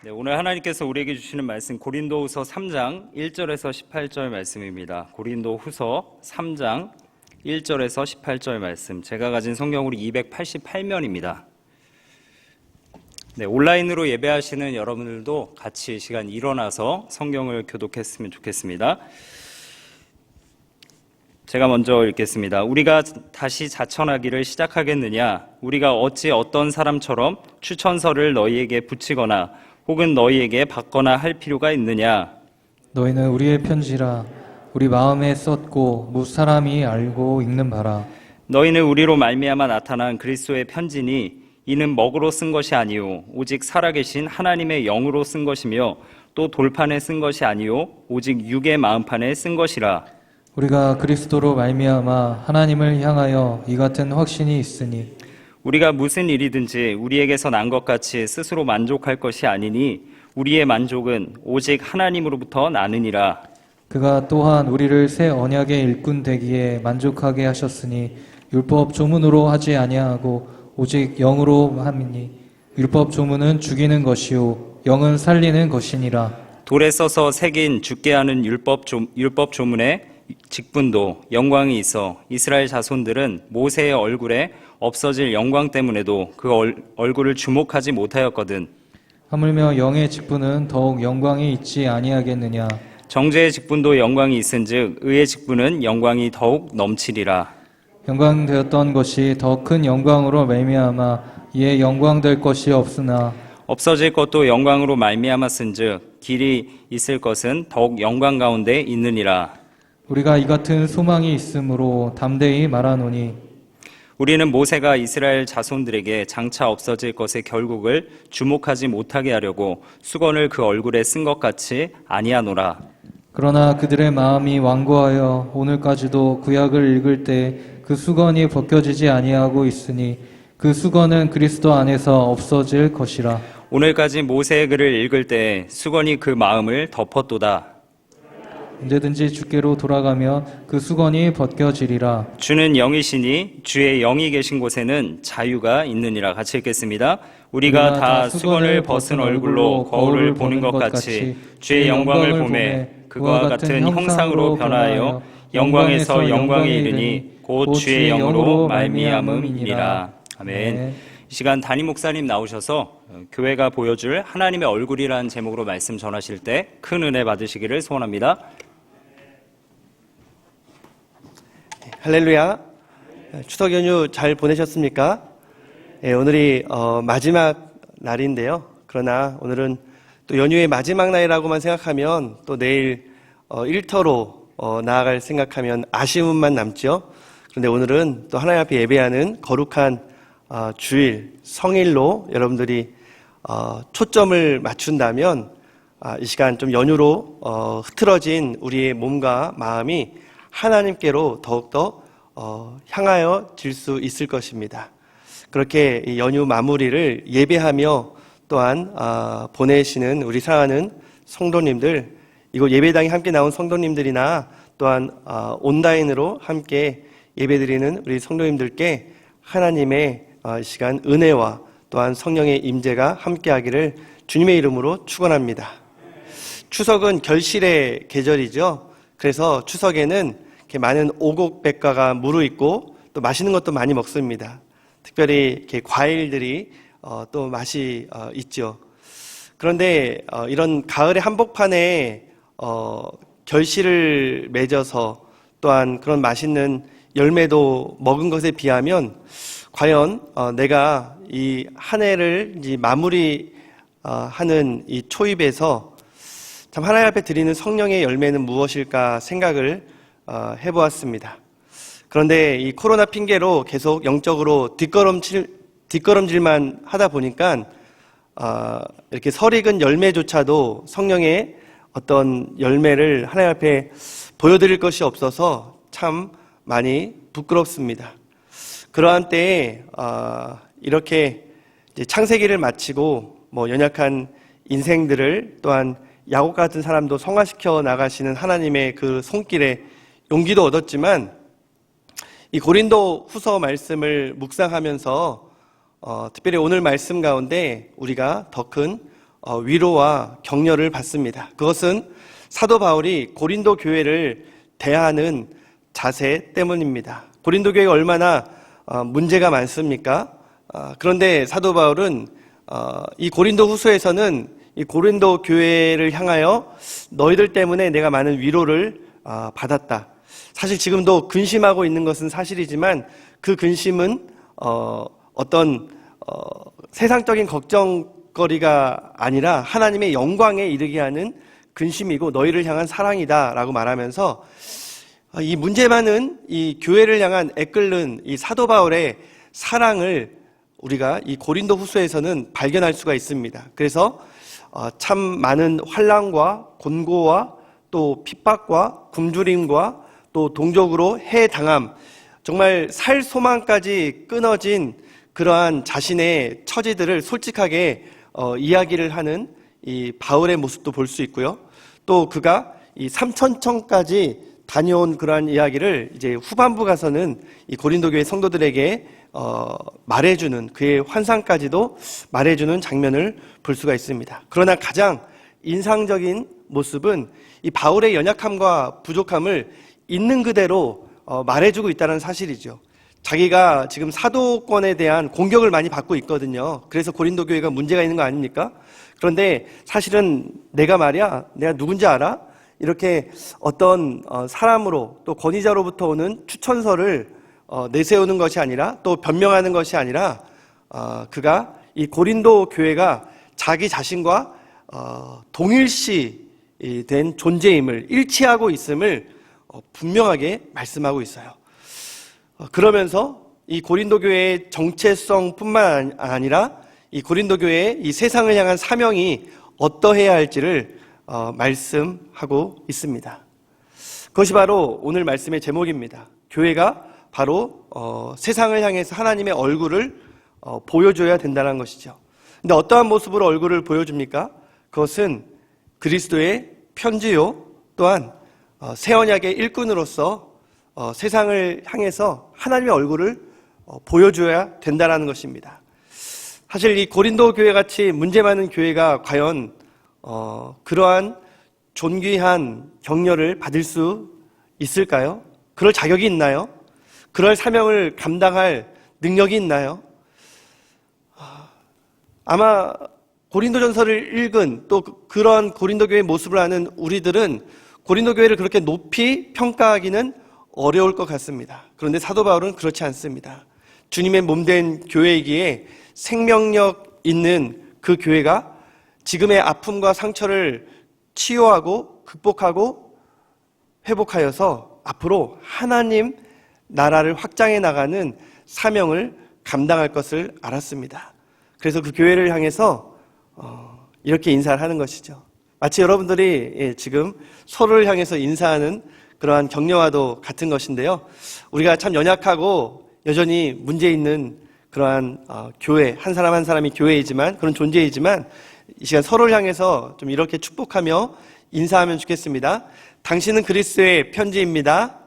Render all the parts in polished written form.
네, 오늘 하나님께서 우리에게 주시는 말씀 고린도후서 3장 1절에서 18절 말씀입니다. 고린도후서 3장 1절에서 18절 말씀. 제가 가진 성경으로 288면입니다. 네, 온라인으로 예배하시는 여러분들도 같이 시간 일어나서 성경을 교독했으면 좋겠습니다. 제가 먼저 읽겠습니다. 우리가 다시 자천하기를 시작하겠느냐? 우리가 어찌 어떤 사람처럼 추천서를 너희에게 붙이거나 혹은 너희에게 받거나 할 필요가 있느냐? 너희는 우리의 편지라 우리 마음에 썼고 무사람이 알고 읽는 바라. 너희는 우리로 말미암아 나타난 그리스도의 편지니 이는 먹으로 쓴 것이 아니요 오직 살아계신 하나님의 영으로 쓴 것이며 또 돌판에 쓴 것이 아니요 오직 육의 마음판에 쓴 것이라. 우리가 그리스도로 말미암아 하나님을 향하여 이 같은 확신이 있으니 우리가 무슨 일이든지 우리에게서 난 것 같이 스스로 만족할 것이 아니니 우리의 만족은 오직 하나님으로부터 나느니라. 그가 또한 우리를 새 언약의 일꾼 되기에 만족하게 하셨으니 율법 조문으로 하지 아니하고 오직 영으로 함이니 율법 조문은 죽이는 것이요 영은 살리는 것이니라. 돌에 써서 새긴 죽게 하는 율법 조문에 직분도 영광이 있어 이스라엘 자손들은 모세의 얼굴에 없어질 영광 때문에도 그 얼굴을 주목하지 못하였거든. 하물며 영의 직분은 더욱 영광이 있지 아니하겠느냐. 정죄의 직분도 영광이 있은즉 의의 직분은 영광이 더욱 넘치리라. 영광되었던 것이 더 큰 영광으로 말미암아 이에 영광될 것이 없으나 없어질 것도 영광으로 말미암았은즉 길이 있을 것은 더욱 영광 가운데 있느니라. 우리가 이 같은 소망이 있으므로 담대히 말하노니 우리는 모세가 이스라엘 자손들에게 장차 없어질 것의 결국을 주목하지 못하게 하려고 수건을 그 얼굴에 쓴 것 같이 아니하노라. 그러나 그들의 마음이 완고하여 오늘까지도 구약을 읽을 때 그 수건이 벗겨지지 아니하고 있으니 그 수건은 그리스도 안에서 없어질 것이라. 오늘까지 모세의 글을 읽을 때 수건이 그 마음을 덮었도다. 언제든지 주께로 돌아가면 그 수건이 벗겨지리라. 주는 영이시니 주의 영이 계신 곳에는 자유가 있느니라. 같이 읽겠습니다. 우리가 다 수건을 벗은 얼굴로 거울을 보는 것 같이 주의 영광을 보매 그와 같은 형상으로 변하여 영광에서 영광에 이르니 곧 주의 영으로 말미암음이니라. 아멘. 네. 이 시간 담임 목사님 나오셔서 교회가 보여줄 하나님의 얼굴이라는 제목으로 말씀 전하실 때 큰 은혜 받으시기를 소원합니다. 할렐루야. 추석 연휴 잘 보내셨습니까? 오늘이 마지막 날인데요. 그러나 오늘은 또 연휴의 마지막 날이라고만 생각하면 또 내일 일터로 나아갈 생각하면 아쉬움만 남죠. 그런데 오늘은 또 하나님 앞에 예배하는 거룩한 주일, 성일로 여러분들이 초점을 맞춘다면 이 시간 좀 연휴로 흐트러진 우리의 몸과 마음이 하나님께로 더욱더 향하여질 수 있을 것입니다. 그렇게 이 연휴 마무리를 예배하며 또한 보내시는 우리 사랑하는 성도님들, 이곳 예배당에 함께 나온 성도님들이나 또한 온라인으로 함께 예배드리는 우리 성도님들께 하나님의 이 시간 은혜와 또한 성령의 임재가 함께하기를 주님의 이름으로 축원합니다. 추석은 결실의 계절이죠. 그래서 추석에는 이렇게 많은 오곡백과가 무르익고 또 맛있는 것도 많이 먹습니다. 특별히 이렇게 과일들이 또 맛이 있죠. 그런데 이런 가을의 한복판에 결실을 맺어서 또한 그런 맛있는 열매도 먹은 것에 비하면 과연 내가 이 한 해를 이제 마무리하는 이 초입에서 참 하나님 앞에 드리는 성령의 열매는 무엇일까 생각을 해보았습니다. 그런데 이 코로나 핑계로 계속 영적으로 뒷걸음질만 하다 보니까 이렇게 설익은 열매조차도 성령의 어떤 열매를 하나님 앞에 보여드릴 것이 없어서 참 많이 부끄럽습니다. 그러한 때에 이렇게 이제 창세기를 마치고 연약한 인생들을 또한 야곱 같은 사람도 성화시켜 나가시는 하나님의 그 손길에 용기도 얻었지만 이 고린도 후서 말씀을 묵상하면서 특별히 오늘 말씀 가운데 우리가 더 큰 위로와 격려를 받습니다. 그것은 사도 바울이 고린도 교회를 대하는 자세 때문입니다. 고린도 교회가 얼마나 문제가 많습니까? 그런데 사도 바울은 이 고린도 후서에서는 이 고린도 교회를 향하여 너희들 때문에 내가 많은 위로를 받았다. 사실 지금도 근심하고 있는 것은 사실이지만 그 근심은 어떤 세상적인 걱정거리가 아니라 하나님의 영광에 이르게 하는 근심이고 너희를 향한 사랑이다라고 말하면서 이 문제 많은 이 교회를 향한 애끓는 이 사도 바울의 사랑을 우리가 이 고린도 후서에서는 발견할 수가 있습니다. 그래서 참 많은 환난과 곤고와 또 핍박과 굶주림과 또 동족으로 해당함, 정말 살 소망까지 끊어진 그러한 자신의 처지들을 솔직하게 이야기를 하는 이 바울의 모습도 볼 수 있고요. 또 그가 이 3,000청까지 다녀온 그러한 이야기를 이제 후반부 가서는 이 고린도 교회 성도들에게 말해주는, 그의 환상까지도 말해주는 장면을 볼 수가 있습니다. 그러나 가장 인상적인 모습은 이 바울의 연약함과 부족함을 있는 그대로 말해주고 있다는 사실이죠. 자기가 지금 사도권에 대한 공격을 많이 받고 있거든요. 그래서 고린도 교회가 문제가 있는 거 아닙니까? 그런데 사실은 내가 누군지 알아? 이렇게 어떤 사람으로 또 권위자로부터 오는 추천서를 내세우는 것이 아니라 또 변명하는 것이 아니라 그가 이 고린도 교회가 자기 자신과 동일시된 존재임을 일치하고 있음을 분명하게 말씀하고 있어요. 그러면서 이 고린도 교회의 정체성뿐만 아니라 이 고린도 교회의 이 세상을 향한 사명이 어떠해야 할지를 말씀하고 있습니다. 그것이 바로 오늘 말씀의 제목입니다. 교회가 바로 세상을 향해서 하나님의 얼굴을 보여줘야 된다는 것이죠. 근데 어떠한 모습으로 얼굴을 보여줍니까? 그것은 그리스도의 편지요, 또한 새 언약의 일꾼으로서 세상을 향해서 하나님의 얼굴을 보여줘야 된다는 것입니다. 사실 이 고린도 교회 같이 문제 많은 교회가 과연 그러한 존귀한 격려를 받을 수 있을까요? 그럴 자격이 있나요? 그럴 사명을 감당할 능력이 있나요? 아마 고린도전서를 읽은 또 그런 고린도 교회의 모습을 아는 우리들은 고린도 교회를 그렇게 높이 평가하기는 어려울 것 같습니다. 그런데 사도 바울은 그렇지 않습니다. 주님의 몸된 교회이기에 생명력 있는 그 교회가 지금의 아픔과 상처를 치유하고 극복하고 회복하여서 앞으로 하나님 나라를 확장해 나가는 사명을 감당할 것을 알았습니다. 그래서 그 교회를 향해서 이렇게 인사를 하는 것이죠. 마치 여러분들이 지금 서로를 향해서 인사하는 그러한 격려와도 같은 것인데요. 우리가 참 연약하고 여전히 문제 있는 그러한 교회, 한 사람 한 사람이 교회이지만, 그런 존재이지만 이 시간 서로를 향해서 좀 이렇게 축복하며 인사하면 좋겠습니다. 당신은 그리스도의 편지입니다.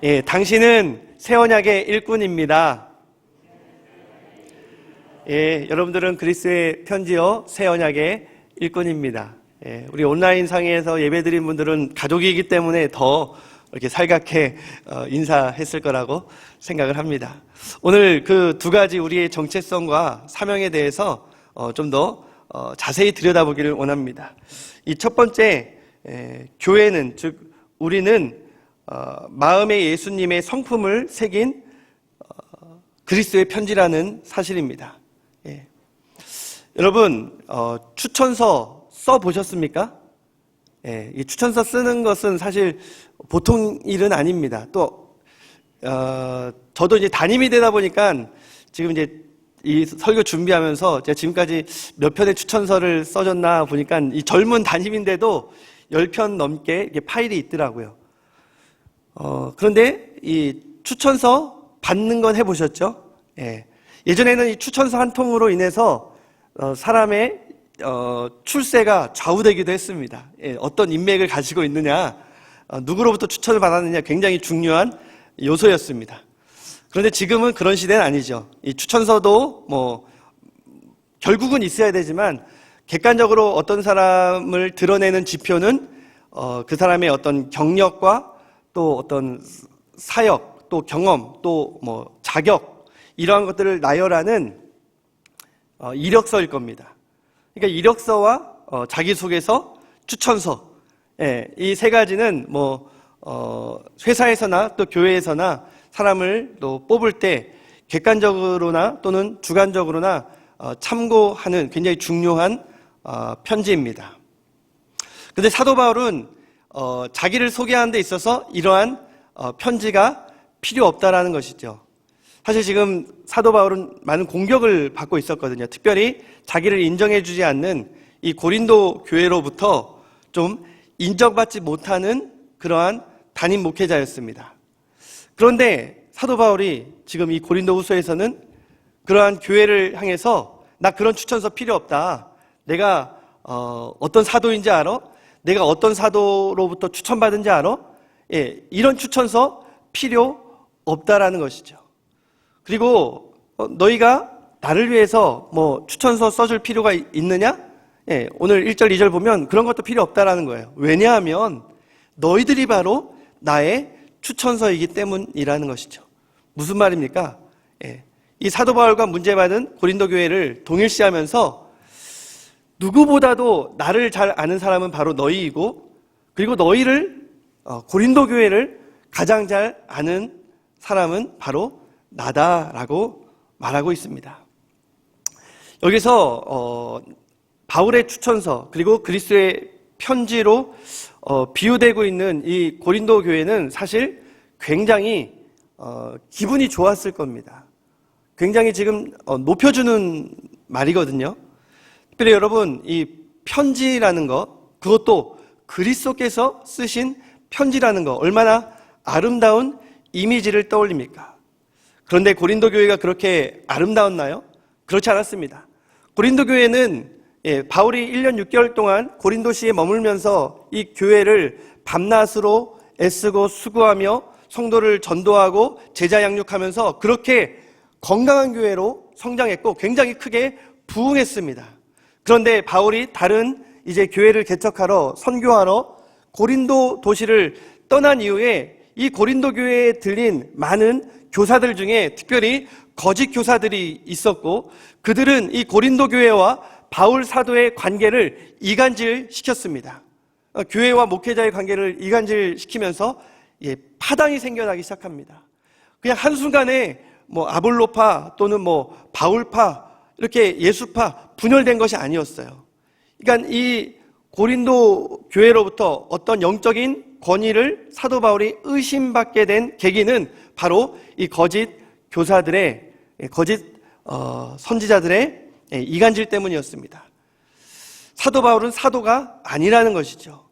예, 당신은 새 언약의 일꾼입니다. 예, 여러분들은 그리스도의 편지요, 새 언약의 일꾼입니다. 예, 우리 온라인 상에서 예배드린 분들은 가족이기 때문에 더 이렇게 살갑게 인사했을 거라고 생각을 합니다. 오늘 그 두 가지 우리의 정체성과 사명에 대해서 좀 더 자세히 들여다보기를 원합니다. 이 첫 번째, 교회는, 즉 우리는 마음의 예수님의 성품을 새긴 그리스도의 편지라는 사실입니다. 예. 여러분, 추천서 써보셨습니까? 예, 이 추천서 쓰는 것은 사실 보통 일은 아닙니다. 또 저도 이제 담임이 되다 보니까 지금 이제 이 설교 준비하면서 제가 지금까지 몇 편의 추천서를 써줬나 보니까 이 젊은 담임인데도 10편 넘게 이렇게 파일이 있더라고요. 그런데 이 추천서 받는 건 해보셨죠? 예. 예전에는 이 추천서 한 통으로 인해서 사람의 출세가 좌우되기도 했습니다. 예, 어떤 인맥을 가지고 있느냐, 누구로부터 추천을 받았느냐 굉장히 중요한 요소였습니다. 그런데 지금은 그런 시대는 아니죠. 이 추천서도 뭐 결국은 있어야 되지만 객관적으로 어떤 사람을 드러내는 지표는 그 사람의 어떤 경력과 또 어떤 사역, 또 경험, 또 뭐 자격 이러한 것들을 나열하는 이력서일 겁니다. 그러니까 이력서와 자기소개서, 추천서, 이 세 가지는 뭐 회사에서나 또 교회에서나 사람을 또 뽑을 때 객관적으로나 또는 주관적으로나 참고하는 굉장히 중요한 편지입니다. 그런데 사도 바울은 자기를 소개하는 데 있어서 이러한 편지가 필요 없다라는 것이죠. 사실 지금 사도 바울은 많은 공격을 받고 있었거든요. 특별히 자기를 인정해주지 않는 이 고린도 교회로부터 좀 인정받지 못하는 그러한 담임 목회자였습니다. 그런데 사도 바울이 지금 이 고린도 후서에서는 그러한 교회를 향해서 나 그런 추천서 필요 없다. 내가 어떤 사도인지 알아? 내가 어떤 사도로부터 추천받은지 알아? 이런 추천서 필요 없다라는 것이죠. 그리고 너희가 나를 위해서 뭐 추천서 써줄 필요가 있느냐? 오늘 1절, 2절 보면 그런 것도 필요 없다라는 거예요. 왜냐하면 너희들이 바로 나의 추천서이기 때문이라는 것이죠. 무슨 말입니까? 이 사도 바울과 문제받은 고린도 교회를 동일시하면서 누구보다도 나를 잘 아는 사람은 바로 너희이고, 그리고 너희를 고린도 교회를 가장 잘 아는 사람은 바로 나다라고 말하고 있습니다. 여기서 바울의 추천서 그리고 그리스도의 편지로 비유되고 있는 이 고린도 교회는 사실 굉장히 기분이 좋았을 겁니다. 굉장히 지금 높여주는 말이거든요. 특별히 여러분, 이 편지라는 거, 그것도 그리스도께서 쓰신 편지라는 거 얼마나 아름다운 이미지를 떠올립니까? 그런데 고린도 교회가 그렇게 아름다웠나요? 그렇지 않았습니다. 고린도 교회는 바울이 1년 6개월 동안 고린도시에 머물면서 이 교회를 밤낮으로 애쓰고 수고하며 성도를 전도하고 제자 양육하면서 그렇게 건강한 교회로 성장했고 굉장히 크게 부흥했습니다. 그런데 바울이 다른 이제 교회를 개척하러 선교하러 고린도 도시를 떠난 이후에 이 고린도 교회에 들린 많은 교사들 중에 특별히 거짓 교사들이 있었고, 그들은 이 고린도 교회와 바울 사도의 관계를 이간질 시켰습니다. 교회와 목회자의 관계를 이간질 시키면서 파당이 생겨나기 시작합니다. 그냥 한순간에 뭐 아볼로파 또는 뭐 바울파 이렇게 예수파 분열된 것이 아니었어요. 그러니까 이 고린도 교회로부터 어떤 영적인 권위를 사도 바울이 의심받게 된 계기는 바로 이 거짓 교사들의 거짓 선지자들의 이간질 때문이었습니다. 사도 바울은 사도가 아니라는 것이죠.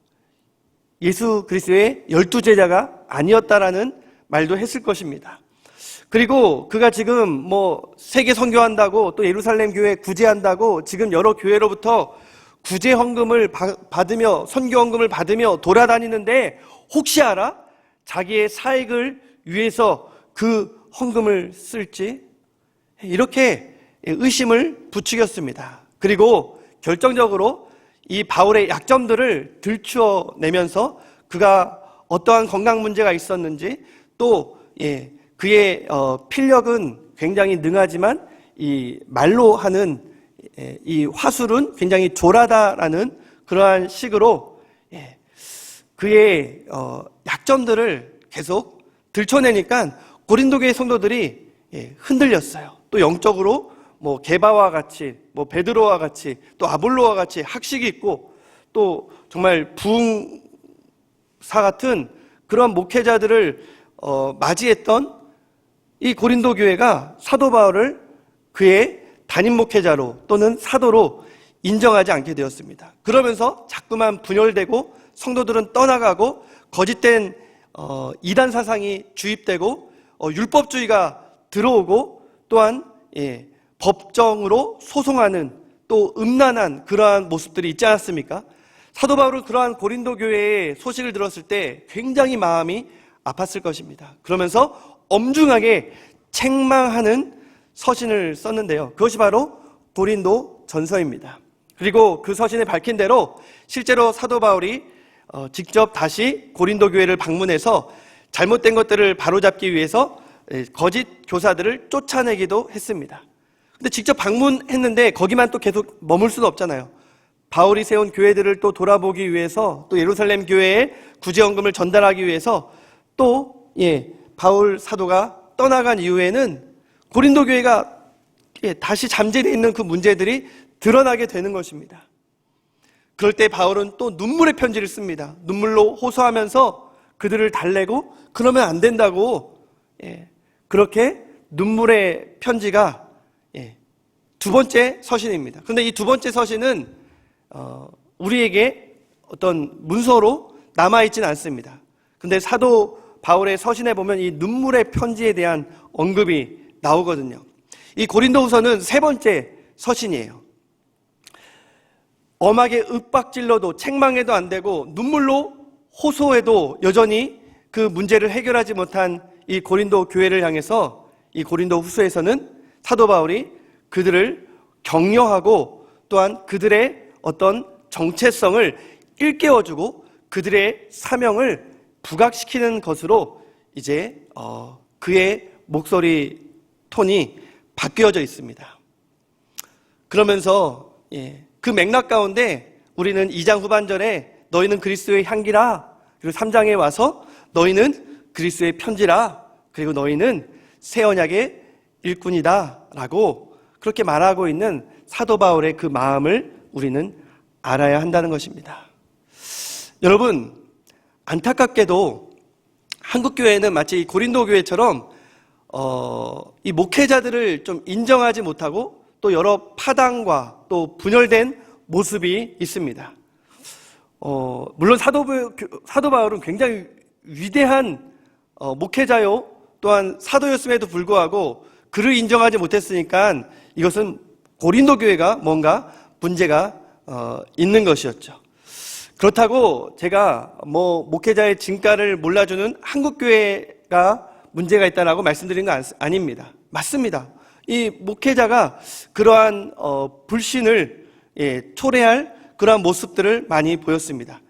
예수 그리스도의 12제자가 아니었다라는 말도 했을 것입니다. 그리고 그가 지금 뭐 세계 선교한다고 또 예루살렘 교회 구제한다고 지금 여러 교회로부터 구제 헌금을 받으며 선교 헌금을 받으며 돌아다니는데 혹시 알아? 자기의 사익을 위해서 그 헌금을 쓸지? 이렇게 의심을 부추겼습니다. 그리고 결정적으로 이 바울의 약점들을 들추어내면서 그가 어떠한 건강 문제가 있었는지, 또 그의 필력은 굉장히 능하지만 이 말로 하는 이 화술은 굉장히 졸하다라는 그러한 식으로 그의 약점들을 계속 들춰내니까 고린도 교회 성도들이 흔들렸어요. 또 영적으로 뭐 게바와 같이, 뭐 베드로와 같이, 또 아볼로와 같이 학식이 있고 또 정말 부흥사 같은 그런 목회자들을 맞이했던 이 고린도 교회가 사도 바울을 그의 담임 목회자로 또는 사도로 인정하지 않게 되었습니다. 그러면서 자꾸만 분열되고 성도들은 떠나가고 거짓된 이단 사상이 주입되고 율법주의가 들어오고 또한 법정으로 소송하는 또 음란한 그러한 모습들이 있지 않았습니까? 사도 바울은 그러한 고린도 교회의 소식을 들었을 때 굉장히 마음이 아팠을 것입니다. 그러면서 엄중하게 책망하는 서신을 썼는데요. 그것이 바로 고린도 전서입니다. 그리고 그 서신에 밝힌 대로 실제로 사도 바울이 직접 다시 고린도 교회를 방문해서 잘못된 것들을 바로잡기 위해서 거짓 교사들을 쫓아내기도 했습니다. 근데 직접 방문했는데 거기만 또 계속 머물 수는 없잖아요. 바울이 세운 교회들을 또 돌아보기 위해서, 또 예루살렘 교회에 구제헌금을 전달하기 위해서 또 바울 사도가 떠나간 이후에는 고린도 교회가 다시 잠재되어 있는 그 문제들이 드러나게 되는 것입니다. 그럴 때 바울은 또 눈물의 편지를 씁니다. 눈물로 호소하면서 그들을 달래고 그러면 안 된다고, 그렇게 눈물의 편지가 두 번째 서신입니다. 그런데 이 두 번째 서신은 우리에게 어떤 문서로 남아있지는 않습니다. 근데 사도 바울의 서신에 보면 이 눈물의 편지에 대한 언급이 나오거든요. 이 고린도후서는 세 번째 서신이에요. 엄하게 윽박질러도 책망해도 안 되고 눈물로 호소해도 여전히 그 문제를 해결하지 못한 이 고린도 교회를 향해서 이 고린도 후서에서는 사도 바울이 그들을 격려하고 또한 그들의 어떤 정체성을 일깨워주고 그들의 사명을 부각시키는 것으로 이제 그의 목소리 톤이 바뀌어져 있습니다. 그러면서 그 맥락 가운데 우리는 2장 후반절에 너희는 그리스도의 향기라, 그리고 3장에 와서 너희는 그리스도의 편지라, 그리고 너희는 새 언약의 일꾼이다 라고 그렇게 말하고 있는 사도 바울의 그 마음을 우리는 알아야 한다는 것입니다. 여러분, 안타깝게도 한국교회는 마치 고린도 교회처럼 이 목회자들을 좀 인정하지 못하고 또 여러 파당과 또 분열된 모습이 있습니다. 물론 사도 바울은 굉장히 위대한 목회자요 또한 사도였음에도 불구하고 그를 인정하지 못했으니까 이것은 고린도 교회가 뭔가 문제가 있는 것이었죠. 그렇다고 제가 목회자의 진가를 몰라주는 한국교회가 문제가 있다라고 말씀드린 건 아닙니다. 맞습니다. 이 목회자가 그러한 불신을 초래할 그러한 모습들을 많이 보였습니다.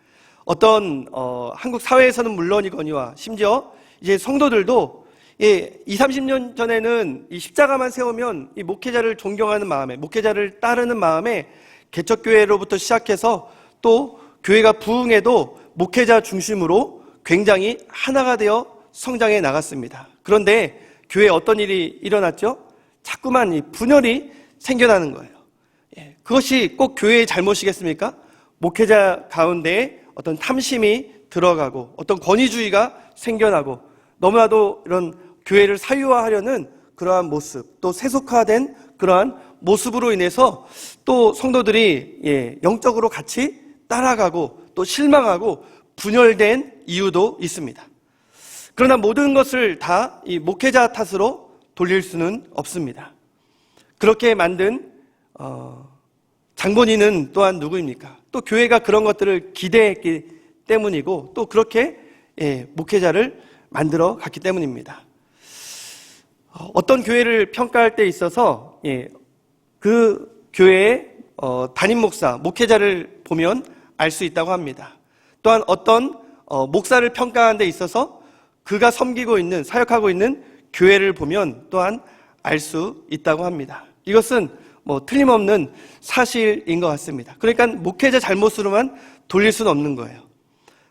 어떤 한국 사회에서는 물론이거니와 심지어 이제 성도들도 20-30년 전에는 이 십자가만 세우면 이 목회자를 존경하는 마음에, 목회자를 따르는 마음에 개척교회로부터 시작해서 또 교회가 부흥해도 목회자 중심으로 굉장히 하나가 되어 성장해 나갔습니다. 그런데 교회에 어떤 일이 일어났죠? 자꾸만 이 분열이 생겨나는 거예요. 그것이 꼭 교회의 잘못이겠습니까? 목회자 가운데 어떤 탐심이 들어가고 어떤 권위주의가 생겨나고 너무나도 이런 교회를 사유화하려는 그러한 모습, 또 세속화된 그러한 모습으로 인해서 또 성도들이 영적으로 같이 따라가고 또 실망하고 분열된 이유도 있습니다. 그러나 모든 것을 다 이 목회자 탓으로 돌릴 수는 없습니다. 그렇게 만든 장본인은 또한 누구입니까? 또 교회가 그런 것들을 기대했기 때문이고 또 그렇게 목회자를 만들어 갔기 때문입니다. 어떤 교회를 평가할 때 있어서 그 교회의 담임 목사, 목회자를 보면 알 수 있다고 합니다. 또한 어떤 목사를 평가하는 데 있어서 그가 섬기고 있는, 사역하고 있는 교회를 보면 또한 알 수 있다고 합니다. 이것은 틀림없는 사실인 것 같습니다. 그러니까 목회자 잘못으로만 돌릴 수는 없는 거예요.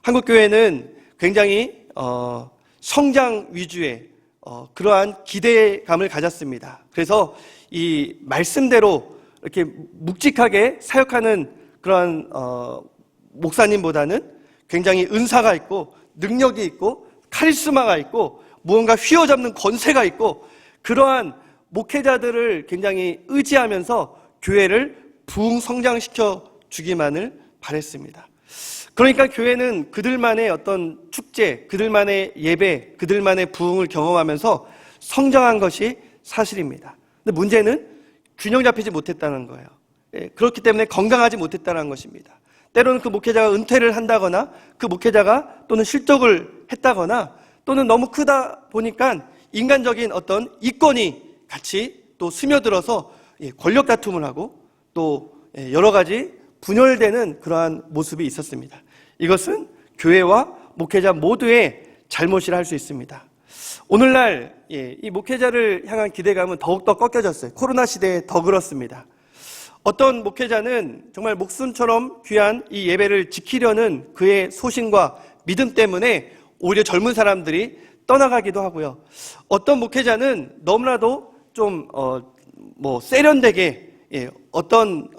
한국교회는 굉장히 성장 위주의 그러한 기대감을 가졌습니다. 그래서 이 말씀대로 이렇게 묵직하게 사역하는 그러한 목사님보다는 굉장히 은사가 있고 능력이 있고 카리스마가 있고 무언가 휘어잡는 권세가 있고 그러한 목회자들을 굉장히 의지하면서 교회를 부흥 성장시켜 주기만을 바랬습니다. 그러니까 교회는 그들만의 어떤 축제, 그들만의 예배, 그들만의 부흥을 경험하면서 성장한 것이 사실입니다. 근데 문제는 균형 잡히지 못했다는 거예요. 그렇기 때문에 건강하지 못했다는 것입니다. 때로는 그 목회자가 은퇴를 한다거나 그 목회자가 또는 실족을 했다거나 또는 너무 크다 보니까 인간적인 어떤 이권이 같이 또 스며들어서 권력 다툼을 하고 또 여러 가지 분열되는 그러한 모습이 있었습니다. 이것은 교회와 목회자 모두의 잘못이라 할 수 있습니다. 오늘날 이 목회자를 향한 기대감은 더욱더 꺾여졌어요. 코로나 시대에 더 그렇습니다. 어떤 목회자는 정말 목숨처럼 귀한 이 예배를 지키려는 그의 소신과 믿음 때문에 오히려 젊은 사람들이 떠나가기도 하고요. 어떤 목회자는 너무나도 좀 세련되게 어떤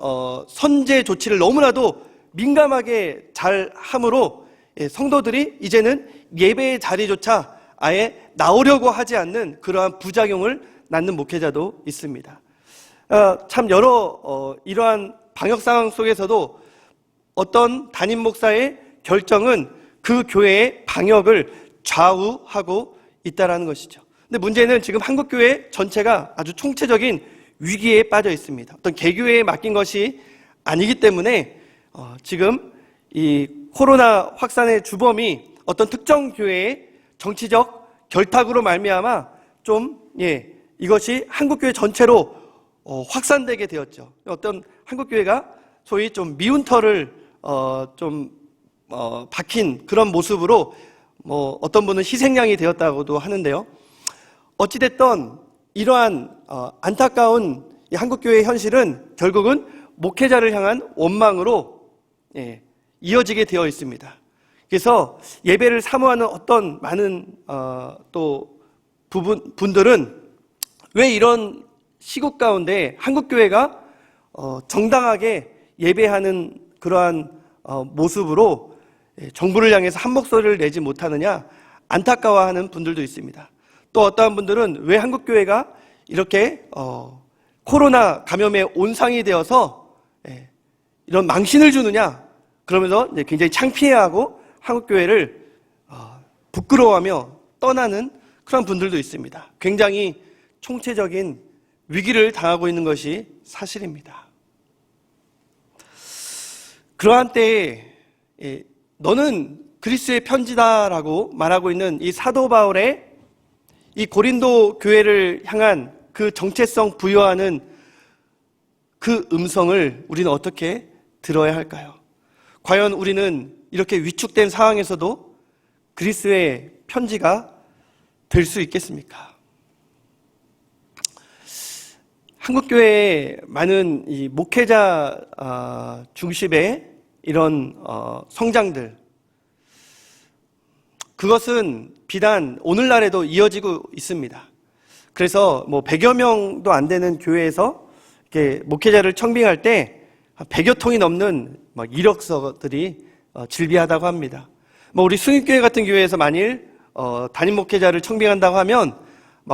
선제 조치를 너무나도 민감하게 잘 함으로 성도들이 이제는 예배의 자리조차 아예 나오려고 하지 않는 그러한 부작용을 낳는 목회자도 있습니다. 참 이러한 방역 상황 속에서도 어떤 담임 목사의 결정은 그 교회의 방역을 좌우하고 있다는 것이죠. 근데 문제는 지금 한국교회 전체가 아주 총체적인 위기에 빠져 있습니다. 어떤 개교회에 맡긴 것이 아니기 때문에 지금 이 코로나 확산의 주범이 어떤 특정 교회의 정치적 결탁으로 말미암아 이것이 한국교회 전체로 확산되게 되었죠. 어떤 한국교회가 소위 좀 미운 털을 박힌 그런 모습으로 어떤 분은 희생양이 되었다고도 하는데요. 어찌됐든 이러한 안타까운 이 한국교회의 현실은 결국은 목회자를 향한 원망으로 이어지게 되어 있습니다. 그래서 예배를 사모하는 어떤 많은 또 분들은 왜 이런 시국 가운데 한국교회가 정당하게 예배하는 그러한 모습으로 정부를 향해서 한 목소리를 내지 못하느냐 안타까워하는 분들도 있습니다. 또 어떠한 분들은 왜 한국교회가 이렇게 코로나 감염의 온상이 되어서 이런 망신을 주느냐 그러면서 굉장히 창피해하고 한국교회를 부끄러워하며 떠나는 그런 분들도 있습니다. 굉장히 총체적인 위기를 당하고 있는 것이 사실입니다. 그러한 때에 너는 그리스도의 편지다라고 말하고 있는 이 사도 바울의 이 고린도 교회를 향한 그 정체성 부여하는 그 음성을 우리는 어떻게 들어야 할까요? 과연 우리는 이렇게 위축된 상황에서도 그리스도의 편지가 될 수 있겠습니까? 한국교회의 많은 이 목회자 중심의 이런 성장들, 그것은 비단 오늘날에도 이어지고 있습니다. 그래서 100여 명도 안 되는 교회에서 이렇게 목회자를 청빙할 때 100여 통이 넘는 이력서들이 질비하다고 합니다. 우리 승익교회 같은 교회에서 만일 담임 목회자를 청빙한다고 하면